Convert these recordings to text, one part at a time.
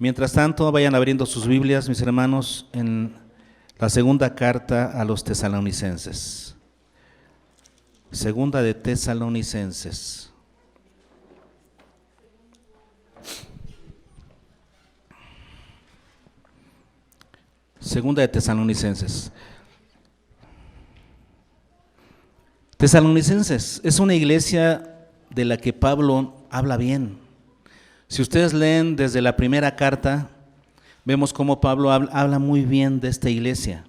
Mientras tanto, vayan abriendo sus Biblias, mis hermanos, en la segunda carta a los tesalonicenses. Segunda de Tesalonicenses. Segunda de Tesalonicenses. Tesalonicenses es una iglesia de la que Pablo habla bien. Si ustedes leen desde la primera carta, vemos cómo Pablo habla muy bien de esta iglesia.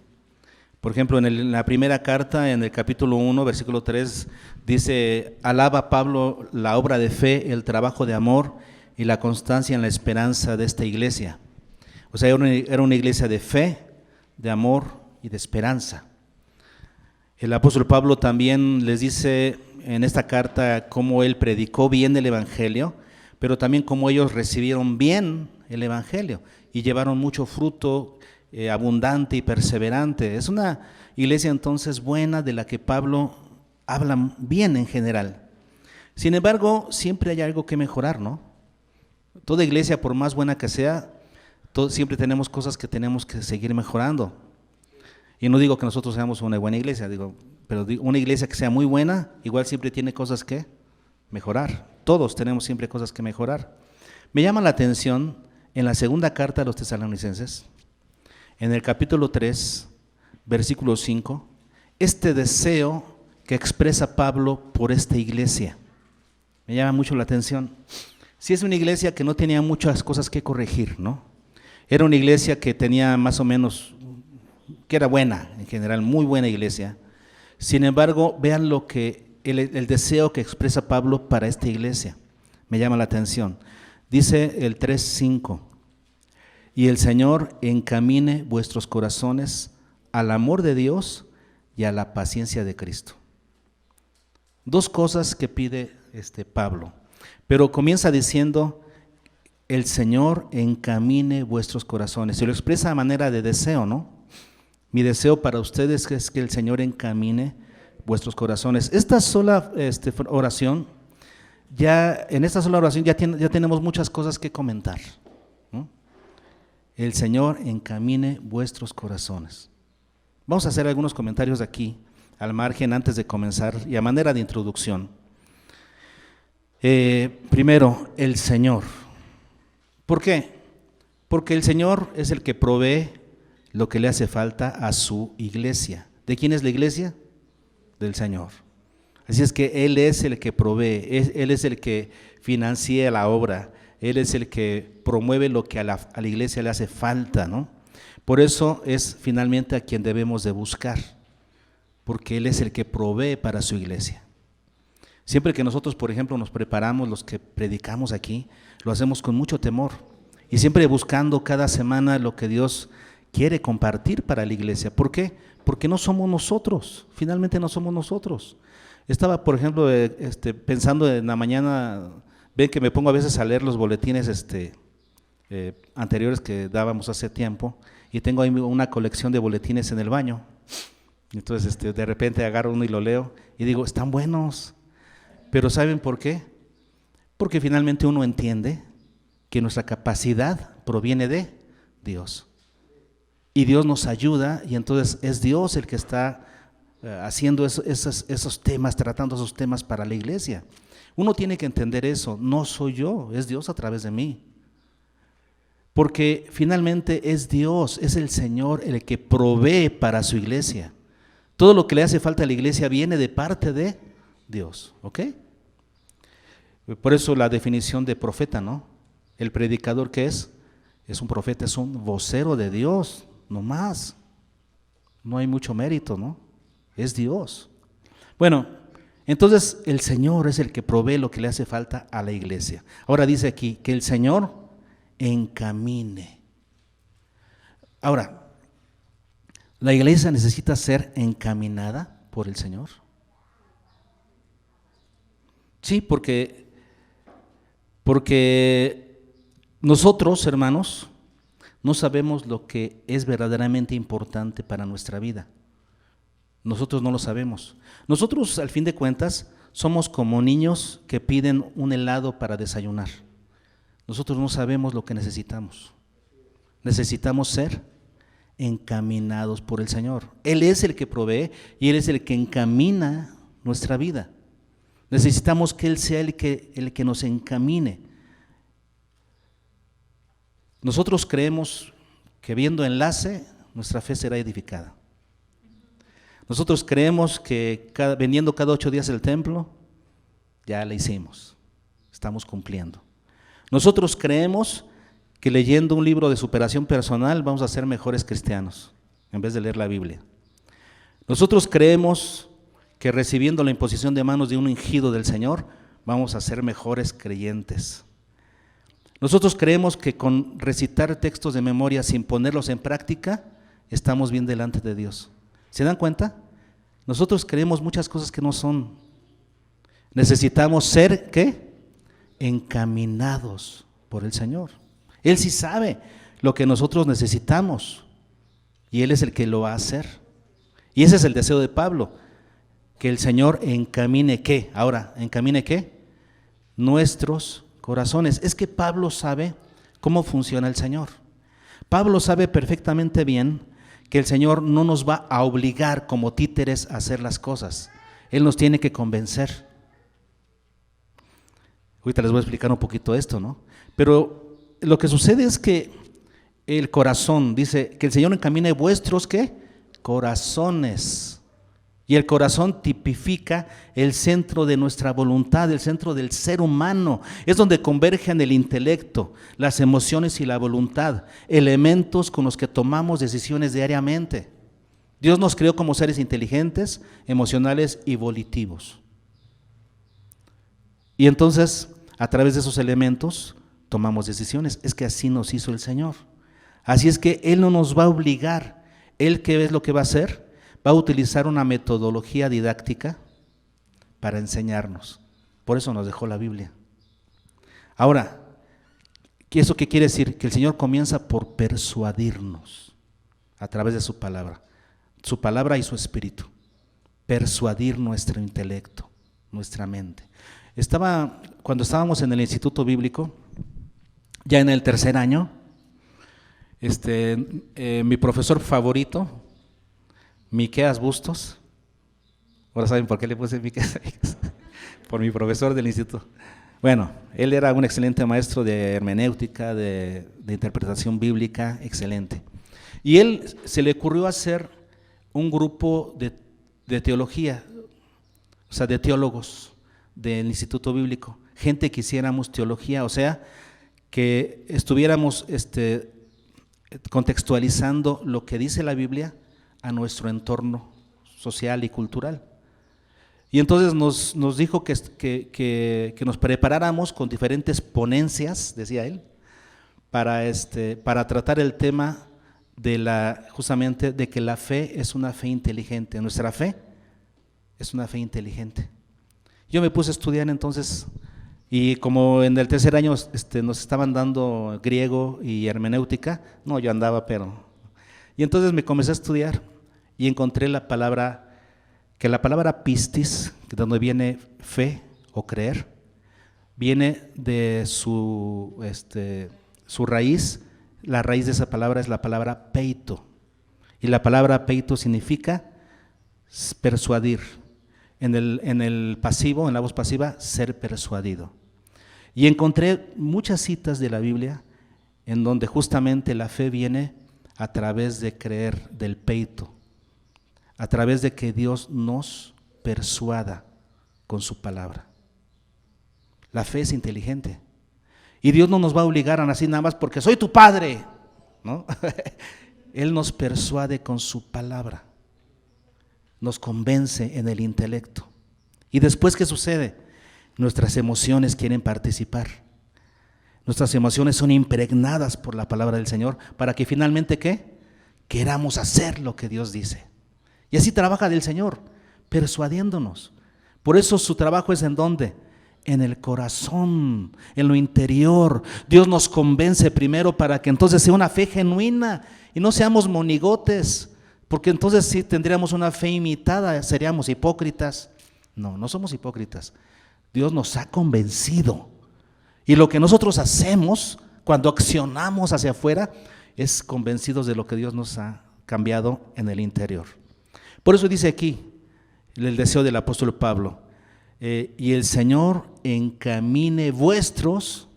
Por ejemplo, en la primera carta, en el capítulo 1, versículo 3, dice: alaba Pablo la obra de fe, el trabajo de amor y la constancia en la esperanza de esta iglesia. O sea, era una iglesia de fe, de amor y de esperanza. El apóstol Pablo también les dice en esta carta cómo él predicó bien el evangelio, pero también cómo ellos recibieron bien el evangelio y llevaron mucho fruto abundante y perseverante. Es una iglesia entonces buena, de la que Pablo habla bien en general. Sin embargo, siempre hay algo que mejorar, ¿no? Toda iglesia, por más buena que sea, siempre tenemos cosas que tenemos que seguir mejorando. Y no digo que nosotros seamos una buena iglesia, pero una iglesia que sea muy buena, igual siempre tiene cosas que mejorar. Todos tenemos siempre cosas que mejorar. Me llama la atención en la segunda carta a los tesalonicenses, en el capítulo 3, versículo 5, este deseo que expresa Pablo por esta iglesia. Me llama mucho la atención. Si es una iglesia que no tenía muchas cosas que corregir, ¿no? Era una iglesia que tenía más o menos, que era buena, en general, muy buena iglesia. Sin embargo, vean lo que el deseo que expresa Pablo para esta iglesia. Me llama la atención. Dice el 3:5, y el Señor encamine vuestros corazones al amor de Dios y a la paciencia de Cristo. Dos cosas que pide Pablo, pero comienza diciendo: el Señor encamine vuestros corazones. Se lo expresa a manera de deseo, ¿no? Mi deseo para ustedes es que el Señor encamine vuestros corazones. Esta sola oración, en esta sola oración ya tenemos muchas cosas que comentar, ¿no? El Señor encamine vuestros corazones. Vamos a hacer algunos comentarios aquí, al margen, antes de comenzar, y a manera de introducción. Primero, el Señor. ¿Por qué? Porque el Señor es el que provee lo que le hace falta a su iglesia. ¿De quién es la iglesia? Del Señor. Así es que Él es el que provee, Él es el que financia la obra, Él es el que promueve lo que a la iglesia le hace falta, ¿no? Por eso es finalmente a quien debemos de buscar, porque Él es el que provee para su iglesia. Siempre que nosotros, por ejemplo, nos preparamos, los que predicamos aquí, lo hacemos con mucho temor y siempre buscando cada semana lo que Dios quiere compartir para la iglesia. ¿Por qué? Porque no somos nosotros, finalmente no somos nosotros. Estaba, por ejemplo, pensando en la mañana, ven que me pongo a veces a leer los boletines anteriores que dábamos hace tiempo, y tengo ahí una colección de boletines en el baño. Entonces de repente agarro uno y lo leo y digo, están buenos. Pero ¿saben por qué? Porque finalmente uno entiende que nuestra capacidad proviene de Dios. Y Dios nos ayuda, y entonces es Dios el que está haciendo esos temas, tratando esos temas para la iglesia. Uno tiene que entender eso, no soy yo, es Dios a través de mí. Porque finalmente es Dios, es el Señor el que provee para su iglesia. Todo lo que le hace falta a la iglesia viene de parte de Dios, ¿ok? Por eso la definición de profeta, ¿no? El predicador, ¿qué es? Es un profeta, es un vocero de Dios, no más. No hay mucho mérito, ¿no? Es Dios. Bueno, entonces el Señor es el que provee lo que le hace falta a la iglesia. Ahora dice aquí que el Señor encamine. Ahora, ¿la iglesia necesita ser encaminada por el Señor? Sí, porque nosotros, hermanos, no sabemos lo que es verdaderamente importante para nuestra vida. Nosotros no lo sabemos. Nosotros, al fin de cuentas, somos como niños que piden un helado para desayunar. Nosotros no sabemos lo que necesitamos. necesitamos ser encaminados por el Señor. Él es el que provee y Él es el que encamina nuestra vida. Necesitamos que Él sea el que nos encamine. Nosotros creemos que viendo enlace, nuestra fe será edificada. Nosotros creemos que veniendo cada 8 días al templo, ya la hicimos, estamos cumpliendo. Nosotros creemos que leyendo un libro de superación personal vamos a ser mejores cristianos, en vez de leer la Biblia. Nosotros creemos que recibiendo la imposición de manos de un ungido del Señor, vamos a ser mejores creyentes. Nosotros creemos que con recitar textos de memoria sin ponerlos en práctica, estamos bien delante de Dios. ¿Se dan cuenta? Nosotros creemos muchas cosas que no son. Necesitamos ser, ¿qué? Encaminados por el Señor. Él sí sabe lo que nosotros necesitamos y Él es el que lo va a hacer. Y ese es el deseo de Pablo, que el Señor encamine ¿qué? Ahora, ¿encamine qué? Nuestros corazones. Es que Pablo sabe cómo funciona el Señor. Pablo sabe perfectamente bien que el Señor no nos va a obligar como títeres a hacer las cosas. Él nos tiene que convencer. Ahorita les voy a explicar un poquito esto, ¿no? Pero lo que sucede es que el corazón, dice que el Señor encamine vuestros ¿qué? Corazones. Y el corazón tipifica el centro de nuestra voluntad, el centro del ser humano. Es donde convergen el intelecto, las emociones y la voluntad, elementos con los que tomamos decisiones diariamente. Dios nos creó como seres inteligentes, emocionales y volitivos. Y entonces, a través de esos elementos, tomamos decisiones. Es que así nos hizo el Señor. Así es que Él no nos va a obligar. Él, ¿qué es lo que va a hacer? Va a utilizar una metodología didáctica para enseñarnos. Por eso nos dejó la Biblia. Ahora, ¿eso qué quiere decir? Que el Señor comienza por persuadirnos a través de su palabra y su espíritu. Persuadir nuestro intelecto, nuestra mente. Cuando estábamos en el Instituto Bíblico, ya en el 3er año, mi profesor favorito, Miqueas Bustos, ahora saben por qué le puse Miqueas, por mi profesor del instituto. Bueno, él era un excelente maestro de hermenéutica, de interpretación bíblica, excelente. Y él se le ocurrió hacer un grupo de teología, o sea, de teólogos del Instituto Bíblico, gente que hiciéramos teología, o sea, que estuviéramos contextualizando lo que dice la Biblia a nuestro entorno social y cultural. Y entonces nos dijo que nos preparáramos con diferentes ponencias, decía él, para tratar el tema justamente de que la fe es una fe inteligente. Nuestra fe es una fe inteligente. Yo me puse a estudiar entonces, y como en el 3er año nos estaban dando griego y hermenéutica, no, yo andaba pero... Y entonces me comencé a estudiar y encontré la palabra pistis, de donde viene fe o creer, viene de su raíz. La raíz de esa palabra es la palabra peito, y la palabra peito significa persuadir. En el pasivo, en la voz pasiva, ser persuadido. Y encontré muchas citas de la Biblia en donde justamente la fe viene a través de creer, del peito, a través de que Dios nos persuada con su palabra. La fe es inteligente. Y Dios no nos va a obligar a nacer nada más porque soy tu padre, ¿no? Él nos persuade con su palabra, nos convence en el intelecto. ¿Y después qué sucede? Nuestras emociones quieren participar. Nuestras emociones son impregnadas por la palabra del Señor para que finalmente, ¿qué? Queramos hacer lo que Dios dice. Y así trabaja el Señor, persuadiéndonos. Por eso su trabajo es ¿en dónde? En el corazón, en lo interior. Dios nos convence primero para que entonces sea una fe genuina y no seamos monigotes, porque entonces sí tendríamos una fe imitada, seríamos hipócritas. No, no somos hipócritas. Dios nos ha convencido. Y lo que nosotros hacemos cuando accionamos hacia afuera es convencidos de lo que Dios nos ha cambiado en el interior. Por eso dice aquí el deseo del apóstol Pablo, y el Señor encamine vuestros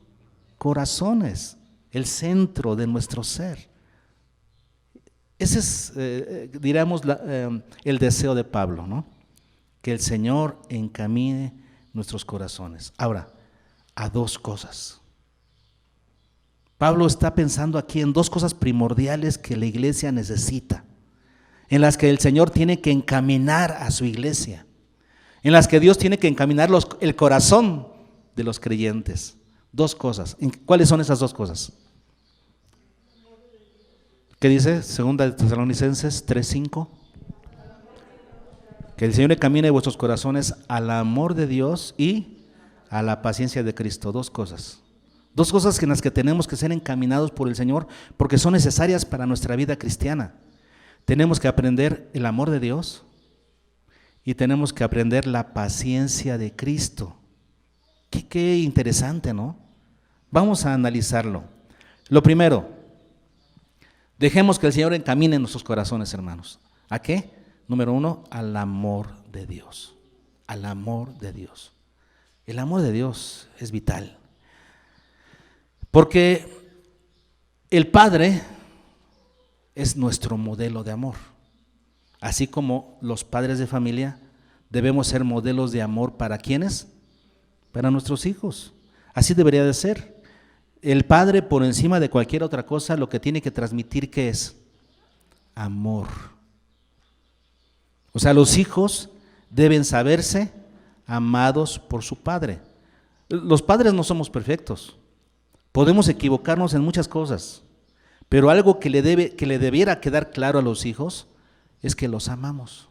corazones, el centro de nuestro ser. Ese es, diríamos, el deseo de Pablo, ¿no? Que el Señor encamine nuestros corazones. Ahora, a dos cosas. Pablo está pensando aquí en dos cosas primordiales que la iglesia necesita, en las que el Señor tiene que encaminar a su iglesia, en las que Dios tiene que encaminar el corazón de los creyentes. Dos cosas. ¿Cuáles son esas dos cosas? ¿Qué dice? Segunda de Tesalonicenses 3:5. Que el Señor encamine vuestros corazones al amor de Dios y a la paciencia de Cristo. Dos cosas. Dos cosas en las que tenemos que ser encaminados por el Señor porque son necesarias para nuestra vida cristiana. Tenemos que aprender el amor de Dios y tenemos que aprender la paciencia de Cristo. Qué interesante, ¿no? Vamos a analizarlo. Lo primero, dejemos que el Señor encamine nuestros corazones, hermanos. ¿A qué? Número uno, al amor de Dios. Al amor de Dios. El amor de Dios es vital. Porque el Padre es nuestro modelo de amor. Así como los padres de familia debemos ser modelos de amor para ¿quiénes? Para nuestros hijos. Así debería de ser. El Padre, por encima de cualquier otra cosa, lo que tiene que transmitir, ¿qué es? Amor. O sea, los hijos deben saberse amados por su Padre. Los padres no somos perfectos. Podemos equivocarnos en muchas cosas, pero algo que le debiera quedar claro a los hijos es que los amamos.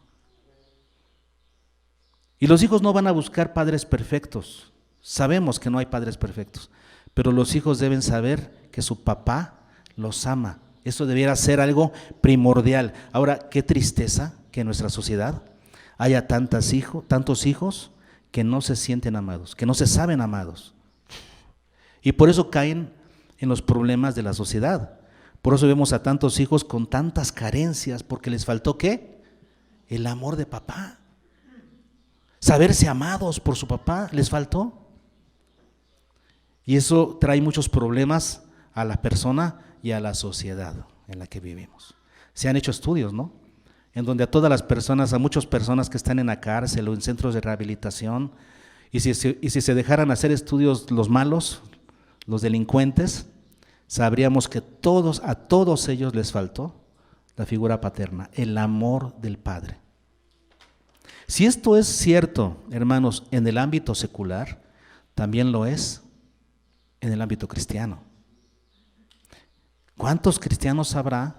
Y los hijos no van a buscar padres perfectos. Sabemos que no hay padres perfectos, pero los hijos deben saber que su papá los ama. Eso debiera ser algo primordial. Ahora, qué tristeza que en nuestra sociedad haya tantos hijos que no se sienten amados, que no se saben amados. Y por eso caen en los problemas de la sociedad. Por eso vemos a tantos hijos con tantas carencias, porque les faltó ¿qué? El amor de papá. Saberse amados por su papá, les faltó. Y eso trae muchos problemas a la persona y a la sociedad en la que vivimos. Se han hecho estudios, ¿no? En donde a muchas personas que están en la cárcel o en centros de rehabilitación, y si se dejaran hacer estudios los malos, los delincuentes, sabríamos que a todos ellos les faltó la figura paterna, el amor del Padre. Si esto es cierto, hermanos, en el ámbito secular, también lo es en el ámbito cristiano. ¿Cuántos cristianos habrá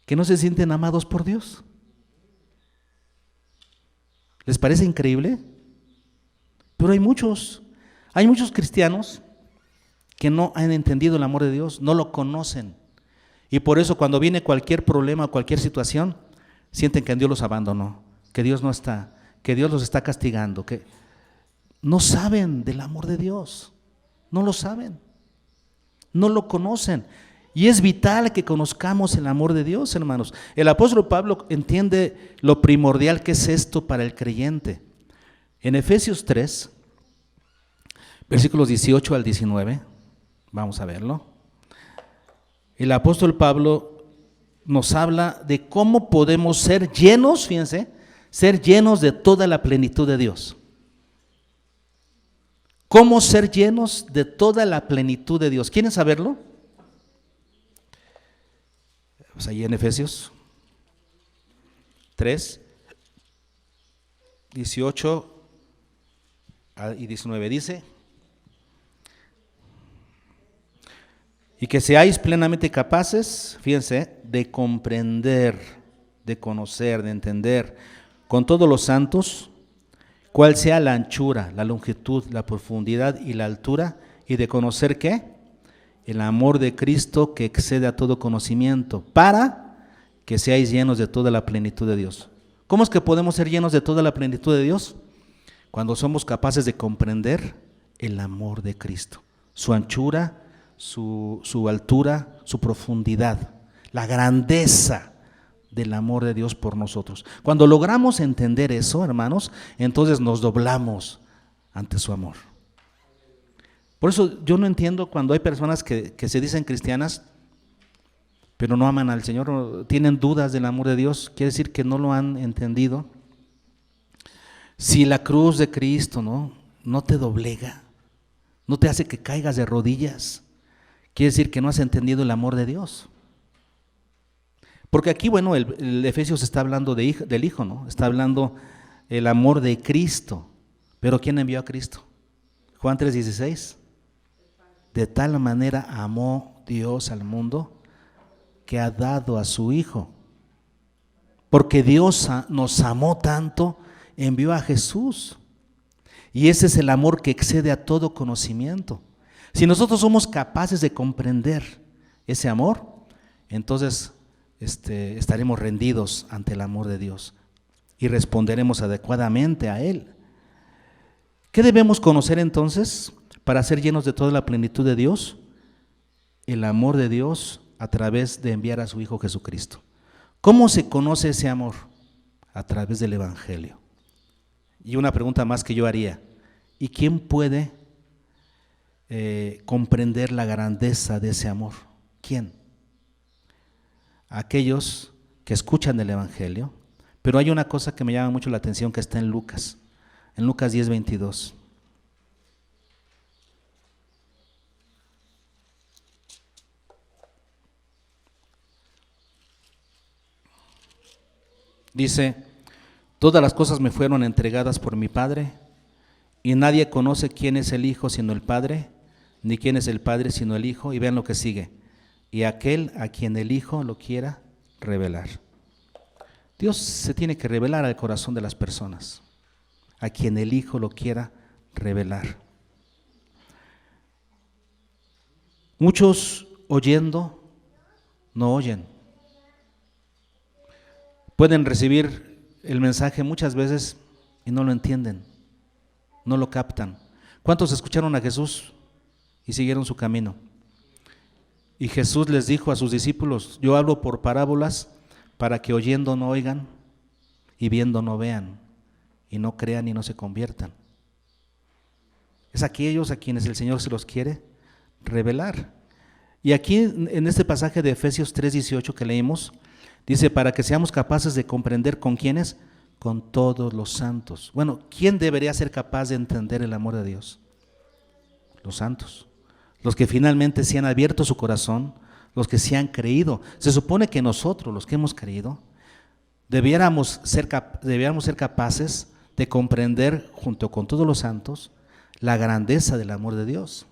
que no se sienten amados por Dios? ¿Les parece increíble? Pero hay muchos cristianos que no han entendido el amor de Dios, no lo conocen. Y por eso cuando viene cualquier problema o cualquier situación, sienten que Dios los abandonó, que Dios no está, que Dios los está castigando, que no saben del amor de Dios, no lo saben, no lo conocen. Y es vital que conozcamos el amor de Dios, hermanos. El apóstol Pablo entiende lo primordial que es esto para el creyente. En Efesios 3, versículos 18 al 19, vamos a verlo. El apóstol Pablo nos habla de cómo podemos ser llenos, fíjense, ser llenos de toda la plenitud de Dios. ¿Cómo ser llenos de toda la plenitud de Dios? ¿Quieren saberlo? Pues ahí en Efesios 3, 18 y 19 dice: y que seáis plenamente capaces, fíjense, de comprender, de conocer, de entender con todos los santos cuál sea la anchura, la longitud, la profundidad y la altura, y de conocer ¿qué? El amor de Cristo que excede a todo conocimiento, para que seáis llenos de toda la plenitud de Dios. ¿Cómo es que podemos ser llenos de toda la plenitud de Dios? Cuando somos capaces de comprender el amor de Cristo, su anchura, su altura, su profundidad, la grandeza del amor de Dios por nosotros. Cuando logramos entender eso, hermanos, entonces nos doblamos ante su amor. Por eso yo no entiendo cuando hay personas que se dicen cristianas, pero no aman al Señor, tienen dudas del amor de Dios, quiere decir que no lo han entendido. Si la cruz de Cristo no te doblega, no te hace que caigas de rodillas, quiere decir que no has entendido el amor de Dios. Porque aquí, bueno, el Efesios está hablando del Hijo, ¿no? Está hablando el amor de Cristo. Pero ¿quién envió a Cristo? Juan 3:16. De tal manera amó Dios al mundo que ha dado a su Hijo. Porque Dios nos amó tanto, envió a Jesús. Y ese es el amor que excede a todo conocimiento. Si nosotros somos capaces de comprender ese amor, entonces estaremos rendidos ante el amor de Dios y responderemos adecuadamente a Él. ¿Qué debemos conocer entonces para ser llenos de toda la plenitud de Dios? El amor de Dios a través de enviar a su Hijo Jesucristo. ¿Cómo se conoce ese amor? A través del Evangelio. Y una pregunta más que yo haría: ¿y quién puede comprender la grandeza de ese amor? ¿Quién? Aquellos que escuchan el Evangelio. Pero hay una cosa que me llama mucho la atención que está en Lucas 10:22. Dice: todas las cosas me fueron entregadas por mi Padre, y nadie conoce quién es el Hijo sino el Padre, ni quién es el Padre sino el Hijo. Y vean lo que sigue: y aquel a quien el Hijo lo quiera revelar. Dios se tiene que revelar al corazón de las personas, a quien el Hijo lo quiera revelar. Muchos oyendo no oyen. Pueden recibir el mensaje muchas veces y no lo entienden, no lo captan. ¿Cuántos escucharon a Jesús y siguieron su camino? Y Jesús les dijo a sus discípulos: yo hablo por parábolas para que oyendo no oigan y viendo no vean y no crean y no se conviertan. Es aquellos a quienes el Señor se los quiere revelar. Y aquí en este pasaje de Efesios 3:18 que leímos, dice: para que seamos capaces de comprender con quiénes, con todos los santos. Bueno, ¿quién debería ser capaz de entender el amor de Dios? Los santos, los que finalmente se han abierto su corazón, los que se han creído. Se supone que nosotros, los que hemos creído, debiéramos ser capaces de comprender junto con todos los santos la grandeza del amor de Dios.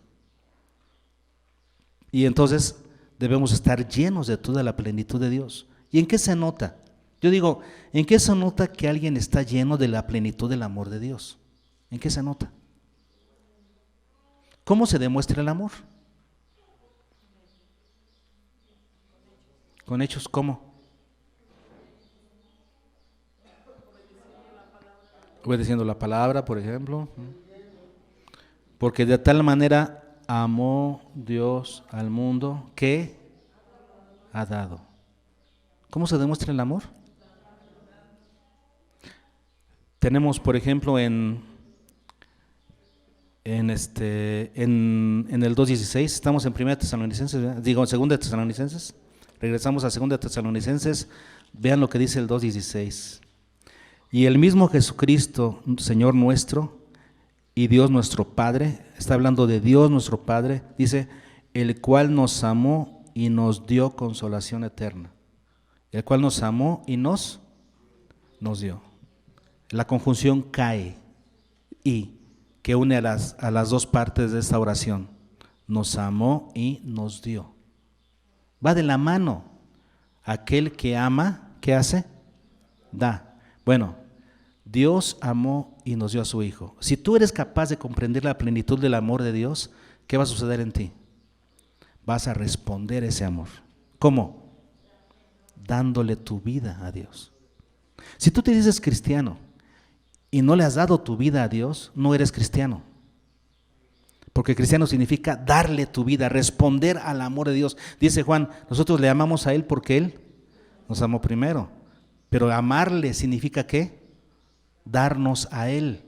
Y entonces debemos estar llenos de toda la plenitud de Dios. ¿Y en qué se nota? Yo digo, ¿en qué se nota que alguien está lleno de la plenitud del amor de Dios? ¿En qué se nota? ¿Cómo se demuestra el amor? ¿Con hechos cómo? Obedeciendo la palabra, por ejemplo. Porque de tal manera amó Dios al mundo que ha dado. ¿Cómo se demuestra el amor? Tenemos, por ejemplo, en el 2:16, estamos en 1 Tesalonicenses, ¿verdad? Digo, en 2 Tesalonicenses, regresamos a 2 Tesalonicenses, vean lo que dice el 2:16. Y el mismo Jesucristo, Señor nuestro, y Dios nuestro Padre, está hablando de Dios nuestro Padre, dice: el cual nos amó y nos dio consolación eterna. El cual nos amó y nos dio. La conjunción cae y que une a las dos partes de esta oración. Nos amó y nos dio. Va de la mano. Aquel que ama, ¿qué hace? Da. Bueno, Dios amó y nos dio a su Hijo. Si tú eres capaz de comprender la plenitud del amor de Dios, ¿qué va a suceder en ti? Vas a responder ese amor. ¿Cómo? Dándole tu vida a Dios. Si tú te dices cristiano y no le has dado tu vida a Dios, no eres cristiano. Porque cristiano significa darle tu vida, responder al amor de Dios. Dice Juan, nosotros le amamos a Él porque Él nos amó primero. Pero amarle significa ¿qué? Darnos a Él.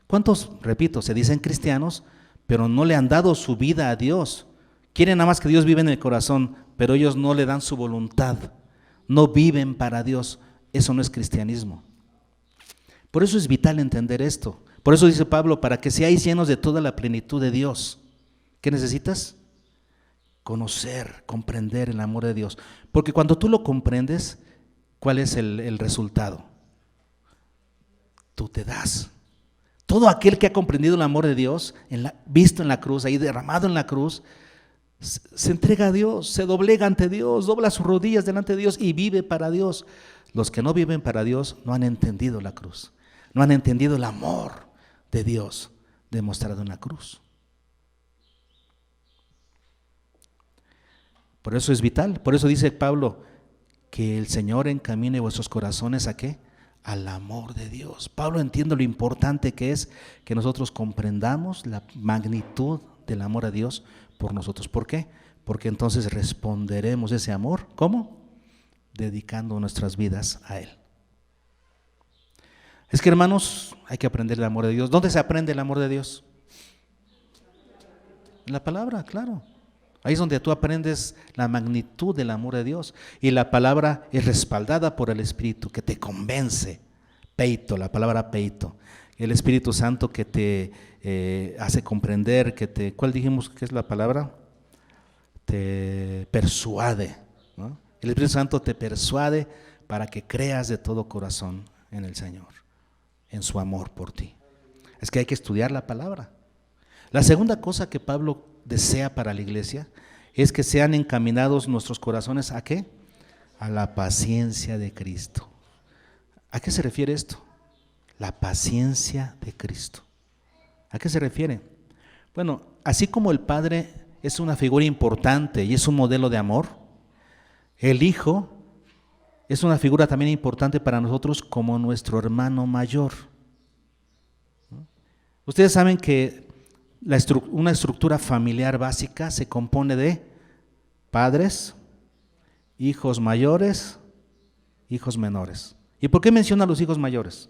¿Cuántos, repito, se dicen cristianos, pero no le han dado su vida a Dios? Quieren nada más que Dios vive en el corazón, pero ellos no le dan su voluntad. No viven para Dios. Eso no es cristianismo. Por eso es vital entender esto. Por eso dice Pablo, para que seáis llenos de toda la plenitud de Dios. ¿Qué necesitas? Conocer, comprender el amor de Dios. Porque cuando tú lo comprendes, ¿cuál es el resultado? Tú te das. Todo aquel que ha comprendido el amor de Dios, visto en la cruz, ahí derramado en la cruz, se entrega a Dios, se doblega ante Dios, dobla sus rodillas delante de Dios y vive para Dios. Los que no viven para Dios no han entendido la cruz, no han entendido el amor de Dios demostrado en la cruz. Por eso es vital, por eso dice Pablo, que el Señor encamine vuestros corazones ¿a qué? Al amor de Dios. Pablo entiende lo importante que es que nosotros comprendamos la magnitud del amor a Dios por nosotros. ¿Por qué? Porque entonces responderemos ese amor. ¿Cómo? Dedicando nuestras vidas a Él. Es que, hermanos, hay que aprender el amor de Dios. ¿Dónde se aprende el amor de Dios? En la palabra, claro. Ahí es donde tú aprendes la magnitud del amor de Dios. Y la palabra es respaldada por el Espíritu que te convence. Peito, la palabra peito. El Espíritu Santo que te hace comprender, ¿cuál dijimos que es la palabra? Te persuade, ¿no? El Espíritu Santo te persuade para que creas de todo corazón en el Señor, en su amor por ti. Es que hay que estudiar la palabra. La segunda cosa que Pablo desea para la iglesia es que sean encaminados nuestros corazones ¿a qué? A la paciencia de Cristo. ¿A qué se refiere esto? La paciencia de Cristo. ¿A qué se refiere? Bueno, así como el Padre es una figura importante y es un modelo de amor, el Hijo es una figura también importante para nosotros como nuestro hermano mayor. Ustedes saben que una estructura familiar básica se compone de padres, hijos mayores, hijos menores. ¿Y por qué menciona a los hijos mayores?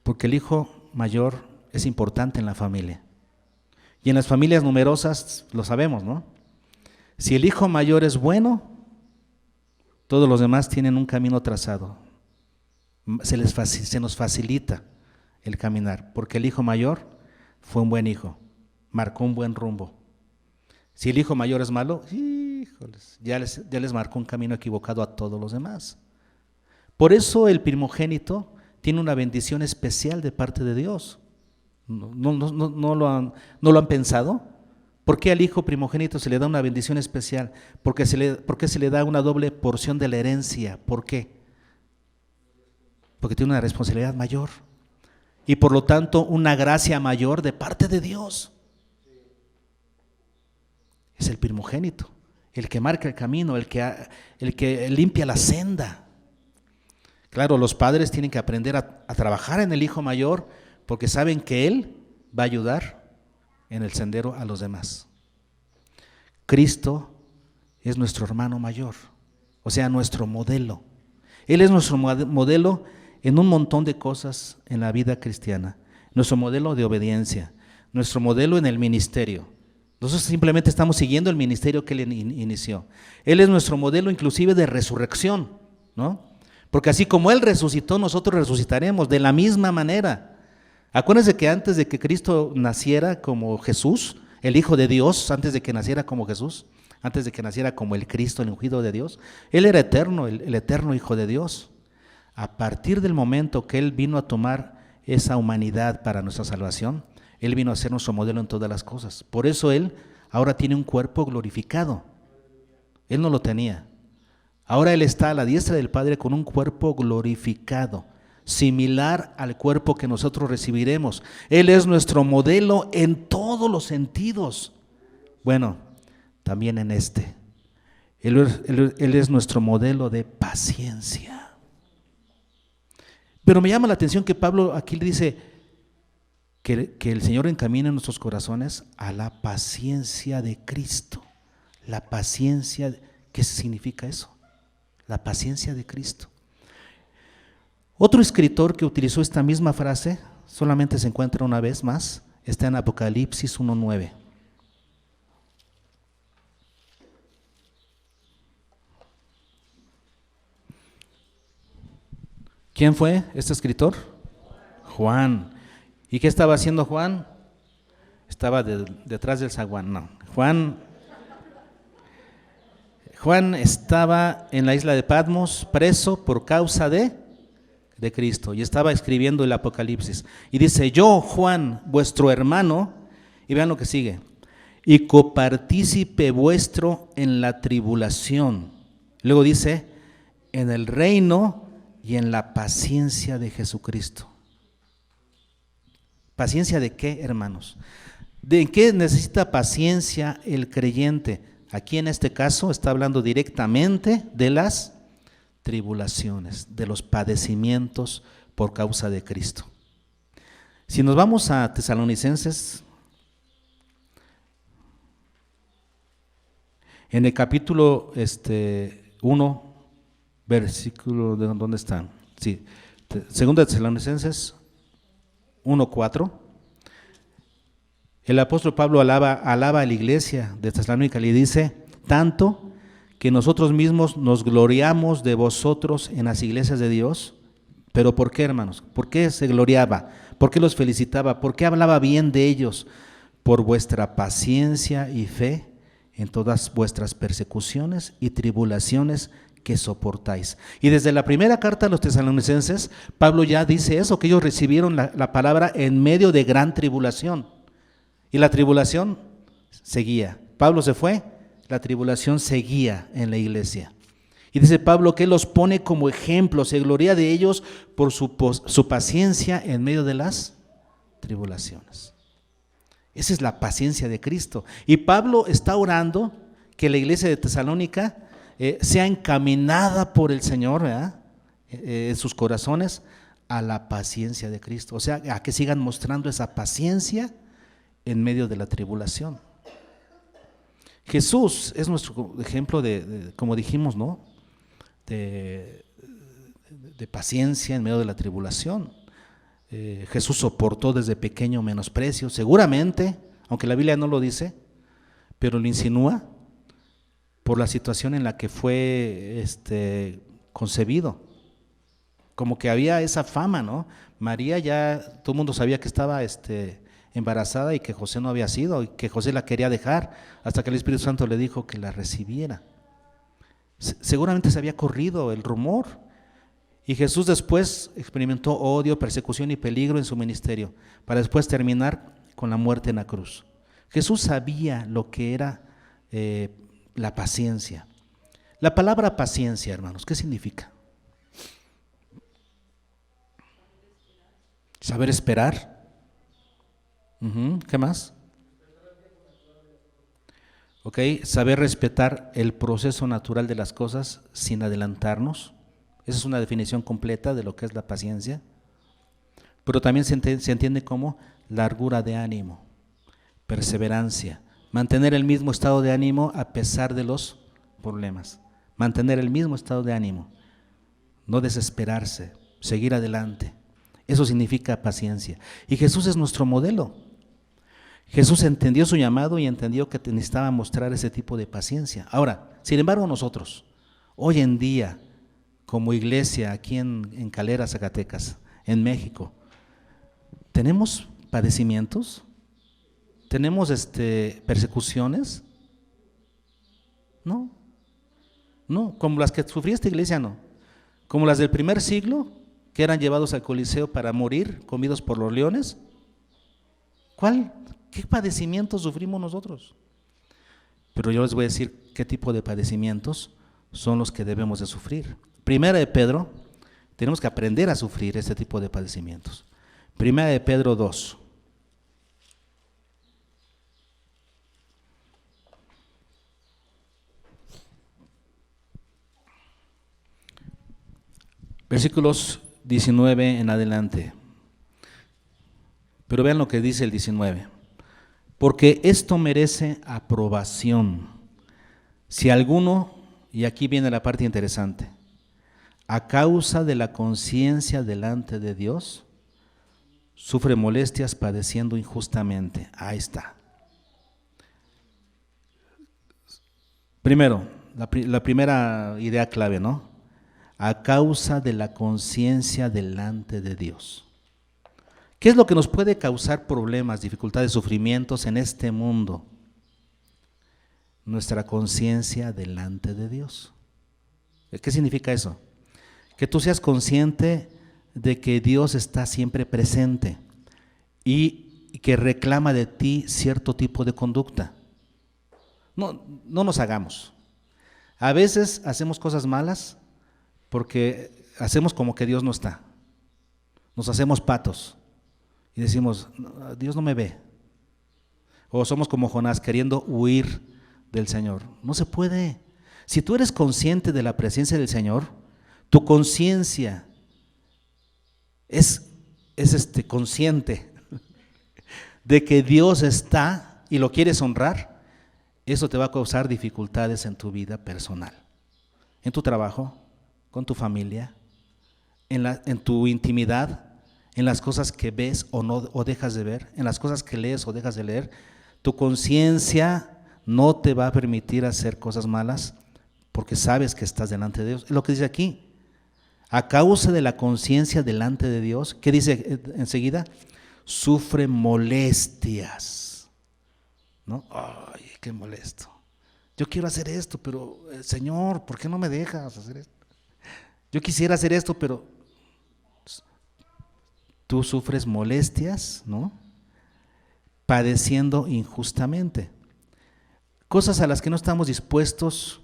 Porque el hijo mayor es importante en la familia. Y en las familias numerosas lo sabemos, ¿no? Si el hijo mayor es bueno, todos los demás tienen un camino trazado. Se nos facilita el caminar, porque el hijo mayor fue un buen hijo, marcó un buen rumbo. Si el hijo mayor es malo, híjoles, ya les marcó un camino equivocado a todos los demás. Por eso el primogénito tiene una bendición especial de parte de Dios. ¿No lo han pensado? ¿Por qué al hijo primogénito se le da una bendición especial? ¿Por qué se le da una doble porción de la herencia? ¿Por qué? Porque tiene una responsabilidad mayor y por lo tanto una gracia mayor de parte de Dios. Es el primogénito, el que marca el camino, el que limpia la senda. Claro, los padres tienen que aprender a trabajar en el hijo mayor porque saben que él va a ayudar en el sendero a los demás. Cristo es nuestro hermano mayor, o sea, nuestro modelo. Él es nuestro modelo en un montón de cosas en la vida cristiana. Nuestro modelo de obediencia, nuestro modelo en el ministerio. Nosotros simplemente estamos siguiendo el ministerio que él inició. Él es nuestro modelo inclusive de resurrección, ¿no? Porque así como él resucitó, nosotros resucitaremos de la misma manera. Acuérdense que antes de que Cristo naciera como Jesús, el Hijo de Dios, antes de que naciera como Jesús, antes de que naciera como el Cristo, el ungido de Dios, Él era eterno, el eterno Hijo de Dios. A partir del momento que Él vino a tomar esa humanidad para nuestra salvación, Él vino a ser nuestro modelo en todas las cosas. Por eso Él ahora tiene un cuerpo glorificado. Él no lo tenía. Ahora Él está a la diestra del Padre con un cuerpo glorificado, similar al cuerpo que nosotros recibiremos. Él es nuestro modelo en todos los sentidos. Bueno, también en este. Él es nuestro modelo de paciencia. Pero me llama la atención que Pablo aquí le dice que el Señor encamine nuestros corazones a la paciencia de Cristo. La paciencia, ¿qué significa eso? La paciencia de Cristo. Otro escritor que utilizó esta misma frase, solamente se encuentra una vez más, está en Apocalipsis 1:9. ¿Quién fue este escritor? Juan. ¿Y qué estaba haciendo Juan? Estaba detrás del zaguán. No, Juan estaba en la isla de Patmos, preso por causa de Cristo, y estaba escribiendo el Apocalipsis. Y dice: yo, Juan, vuestro hermano, y vean lo que sigue, y copartícipe vuestro en la tribulación. Luego dice: en el reino y en la paciencia de Jesucristo. ¿Paciencia de qué, hermanos? ¿De qué necesita paciencia el creyente? Aquí en este caso está hablando directamente de las tribulaciones, de los padecimientos por causa de Cristo. Si nos vamos a Tesalonicenses, en el capítulo 1, versículo, ¿dónde está? Sí, segunda Tesalonicenses 1:4. El apóstol Pablo alaba a la iglesia de Tesalónica y le dice: tanto que nosotros mismos nos gloriamos de vosotros en las iglesias de Dios. ¿Pero por qué, hermanos? ¿Por qué se gloriaba? ¿Por qué los felicitaba? ¿Por qué hablaba bien de ellos? Por vuestra paciencia y fe en todas vuestras persecuciones y tribulaciones que soportáis. Y desde la primera carta a los tesalonicenses, Pablo ya dice eso, que ellos recibieron la palabra en medio de gran tribulación. Y la tribulación seguía. Pablo se fue, la tribulación seguía en la iglesia. Y dice Pablo que él los pone como ejemplo, se gloria de ellos por su paciencia en medio de las tribulaciones. Esa es la paciencia de Cristo. Y Pablo está orando que la iglesia de Tesalónica sea encaminada por el Señor, en sus corazones, a la paciencia de Cristo. O sea, a que sigan mostrando esa paciencia en medio de la tribulación. Jesús es nuestro ejemplo de como dijimos, ¿no? De paciencia en medio de la tribulación. Jesús soportó desde pequeño menosprecio, seguramente, aunque la Biblia no lo dice, pero lo insinúa por la situación en la que fue concebido. Como que había esa fama, ¿no? María ya, todo el mundo sabía que estaba embarazada y que José no había sido, y que José la quería dejar, hasta que el Espíritu Santo le dijo que la recibiera. Seguramente se había corrido el rumor, y Jesús después experimentó odio, persecución y peligro en su ministerio, para después terminar con la muerte en la cruz. Jesús sabía lo que era la paciencia. La palabra paciencia, hermanos, ¿qué significa? Saber esperar. ¿Qué más? Ok, saber respetar el proceso natural de las cosas sin adelantarnos. Esa es una definición completa de lo que es la paciencia. Pero también se entiende como largura de ánimo, perseverancia, mantener el mismo estado de ánimo a pesar de los problemas, mantener el mismo estado de ánimo, no desesperarse, seguir adelante. Eso significa paciencia. Y Jesús es nuestro modelo. Jesús entendió su llamado y entendió que necesitaba mostrar ese tipo de paciencia. Ahora, sin embargo, nosotros, hoy en día, como iglesia aquí en Calera, Zacatecas, en México, ¿tenemos padecimientos? ¿Tenemos persecuciones? No, como las que sufría esta iglesia, no. Como las del primer siglo, que eran llevados al Coliseo para morir, comidos por los leones. ¿Qué padecimientos sufrimos nosotros? Pero yo les voy a decir qué tipo de padecimientos son los que debemos de sufrir. Primera de Pedro, tenemos que aprender a sufrir este tipo de padecimientos. Primera de Pedro 2. Versículos 19 en adelante. Pero vean lo que dice el 19. Porque esto merece aprobación. Si alguno, y aquí viene la parte interesante, a causa de la conciencia delante de Dios, sufre molestias padeciendo injustamente. Ahí está. Primero, la primera idea clave, ¿no? A causa de la conciencia delante de Dios. ¿Qué es lo que nos puede causar problemas, dificultades, sufrimientos en este mundo? Nuestra conciencia delante de Dios. ¿Qué significa eso? Que tú seas consciente de que Dios está siempre presente y que reclama de ti cierto tipo de conducta. No nos hagamos. A veces hacemos cosas malas porque hacemos como que Dios no está. Nos hacemos patos y decimos, Dios no me ve. O somos como Jonás queriendo huir del Señor. No se puede. Si tú eres consciente de la presencia del Señor, tu conciencia es consciente de que Dios está y lo quieres honrar, eso te va a causar dificultades en tu vida personal, en tu trabajo, con tu familia, en tu intimidad, en las cosas que ves o dejas de ver, en las cosas que lees o dejas de leer. Tu conciencia no te va a permitir hacer cosas malas porque sabes que estás delante de Dios. Es lo que dice aquí. A causa de la conciencia delante de Dios, ¿qué dice enseguida? Sufre molestias, ¿no? Ay, qué molesto. Yo quiero hacer esto, pero Señor, ¿por qué no me dejas hacer esto? Yo quisiera hacer esto, pero tú sufres molestias, ¿no? Padeciendo injustamente. Cosas a las que no estamos dispuestos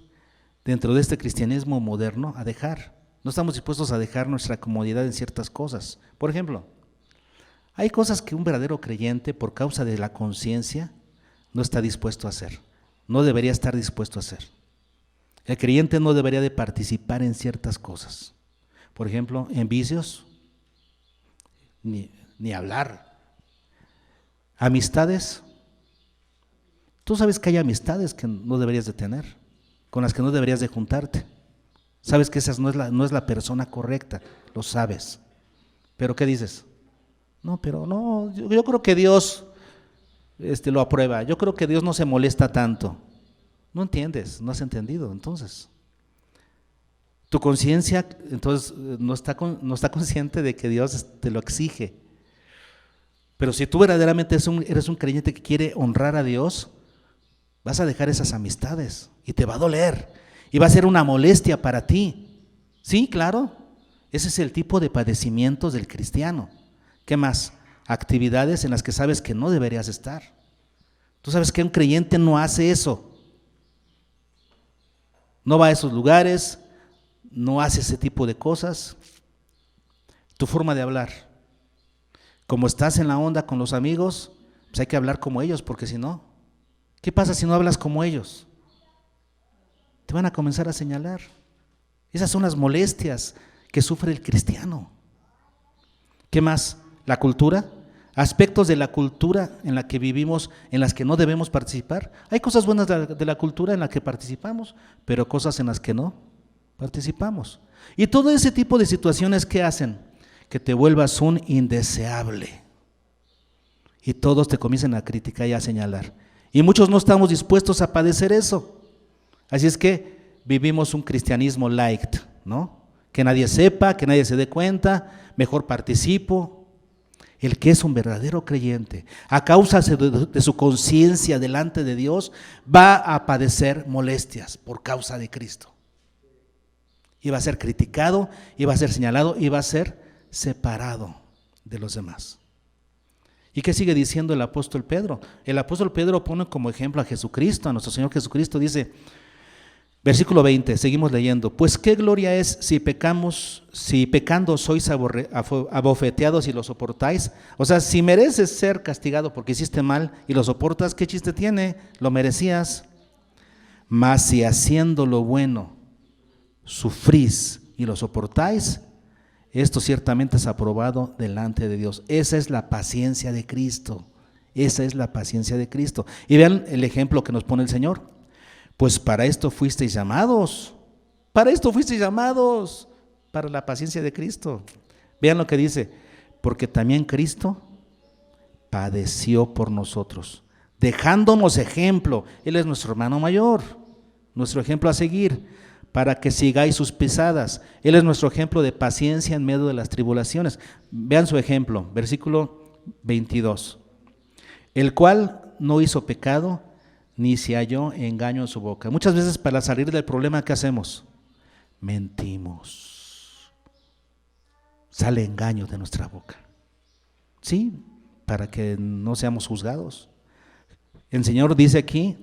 dentro de este cristianismo moderno a dejar. No estamos dispuestos a dejar nuestra comodidad en ciertas cosas. Por ejemplo, hay cosas que un verdadero creyente, por causa de la conciencia, no está dispuesto a hacer. No debería estar dispuesto a hacer. El creyente no debería de participar en ciertas cosas. Por ejemplo, en vicios, ni hablar. Amistades. Tú sabes que hay amistades que no deberías de tener, con las que no deberías de juntarte. Sabes que esa no es la persona correcta, lo sabes. ¿Pero qué dices? No, pero no, yo creo que Dios lo aprueba. Yo creo que Dios no se molesta tanto. No entiendes, no has entendido entonces. Tu conciencia entonces no está consciente de que Dios te lo exige. Pero si tú verdaderamente eres un creyente que quiere honrar a Dios, vas a dejar esas amistades y te va a doler. Y va a ser una molestia para ti. Sí, claro. Ese es el tipo de padecimientos del cristiano. ¿Qué más? Actividades en las que sabes que no deberías estar. Tú sabes que un creyente no hace eso. No va a esos lugares, no hace ese tipo de cosas. Tu forma de hablar. Como estás en la onda con los amigos, pues hay que hablar como ellos, porque si no, ¿qué pasa si no hablas como ellos? Te van a comenzar a señalar. Esas son las molestias que sufre el cristiano. ¿Qué más? La cultura. Aspectos de la cultura en la que vivimos, en las que no debemos participar. Hay cosas buenas de la cultura en la que participamos, pero cosas en las que no participamos. Y todo ese tipo de situaciones, ¿qué hacen? Que te vuelvas un indeseable. Y todos te comiencen a criticar y a señalar. Y muchos no estamos dispuestos a padecer eso. Así es que vivimos un cristianismo light, ¿no? Que nadie sepa, que nadie se dé cuenta, mejor participo. El que es un verdadero creyente, a causa de su conciencia delante de Dios, va a padecer molestias por causa de Cristo. Y va a ser criticado, y va a ser señalado, y va a ser separado de los demás. ¿Y qué sigue diciendo el apóstol Pedro? El apóstol Pedro pone como ejemplo a Jesucristo, a nuestro Señor Jesucristo. Dice, versículo 20, seguimos leyendo. Pues qué gloria es si pecando sois abofeteados y lo soportáis. O sea, si mereces ser castigado porque hiciste mal y lo soportas, ¿qué chiste tiene? Lo merecías. Mas si haciendo lo bueno sufrís y lo soportáis, esto ciertamente es aprobado delante de Dios. Esa es la paciencia de Cristo. Esa es la paciencia de Cristo. Y vean el ejemplo que nos pone el Señor. Pues para esto fuisteis llamados. Para esto fuisteis llamados. Para la paciencia de Cristo. Vean lo que dice. Porque también Cristo padeció por nosotros, dejándonos ejemplo. Él es nuestro hermano mayor, nuestro ejemplo a seguir, para que sigáis sus pisadas. Él es nuestro ejemplo de paciencia en medio de las tribulaciones. Vean su ejemplo, versículo 22. El cual no hizo pecado, ni se halló engaño en su boca. Muchas veces para salir del problema, ¿qué hacemos? Mentimos. Sale engaño de nuestra boca. Sí, para que no seamos juzgados. El Señor dice aquí,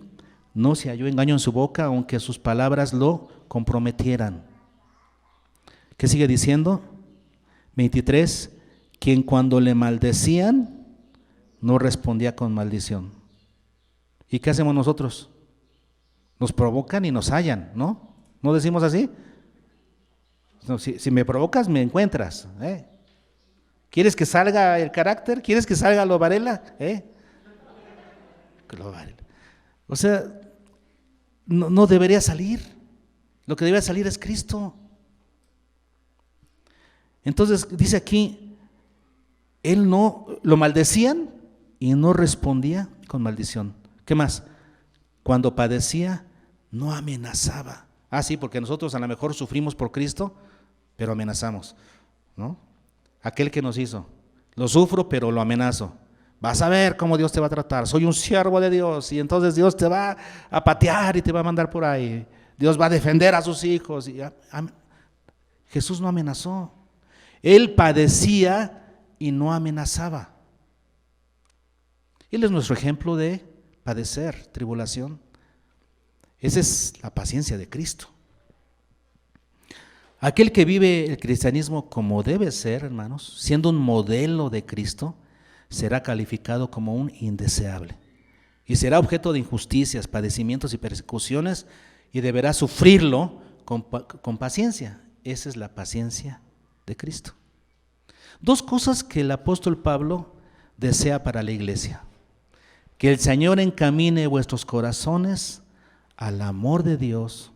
no se halló engaño en su boca, aunque sus palabras lo comprometieran. ¿Qué sigue diciendo? 23, quien cuando le maldecían, no respondía con maldición. ¿Y qué hacemos nosotros? Nos provocan y nos hallan, ¿no? ¿No decimos así? No, si me provocas, me encuentras, ¿eh? ¿Quieres que salga el carácter? ¿Quieres que salga lo Varela? O sea, no debería salir. Lo que debería salir es Cristo. Entonces dice aquí, él no, lo maldecían y no respondía con maldición. ¿Qué más? Cuando padecía, no amenazaba. Ah, sí, porque nosotros a lo mejor sufrimos por Cristo, pero amenazamos, ¿no? Aquel que nos hizo, lo sufro pero lo amenazo. Vas a ver cómo Dios te va a tratar, soy un siervo de Dios y entonces Dios te va a patear y te va a mandar por ahí. Dios va a defender a sus hijos. Jesús no amenazó, Él padecía y no amenazaba. Él es nuestro ejemplo de padecer tribulación. Esa es la paciencia de Cristo. Aquel que vive el cristianismo como debe ser, hermanos, siendo un modelo de Cristo, será calificado como un indeseable y será objeto de injusticias, padecimientos y persecuciones y deberá sufrirlo con paciencia. Esa es la paciencia de Cristo. Dos cosas que el apóstol Pablo desea para la iglesia: que el Señor encamine vuestros corazones al amor de Dios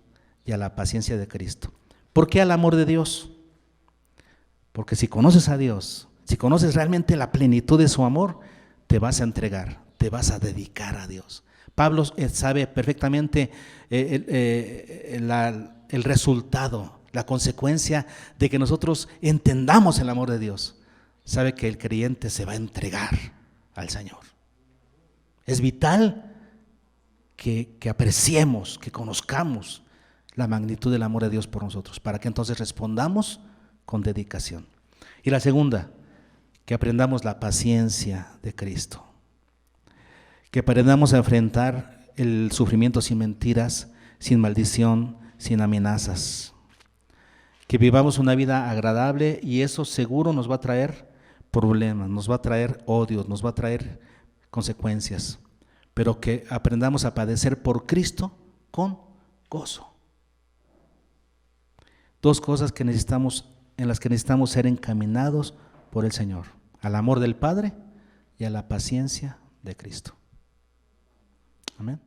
y a la paciencia de Cristo. ¿Por qué al amor de Dios? Porque si conoces a Dios, si conoces realmente la plenitud de su amor, te vas a entregar, te vas a dedicar a Dios. Pablo sabe perfectamente el resultado, la consecuencia de que nosotros entendamos el amor de Dios. Sabe que el creyente se va a entregar al Señor. Es vital que apreciemos, que conozcamos la magnitud del amor de Dios por nosotros, para que entonces respondamos con dedicación. Y la segunda, que aprendamos la paciencia de Cristo, que aprendamos a enfrentar el sufrimiento sin mentiras, sin maldición, sin amenazas, que vivamos una vida agradable, y eso seguro nos va a traer problemas, nos va a traer odios, nos va a traer consecuencias, pero que aprendamos a padecer por Cristo con gozo. Dos cosas que necesitamos, en las que necesitamos ser encaminados por el Señor: al amor del Padre y a la paciencia de Cristo. Amén.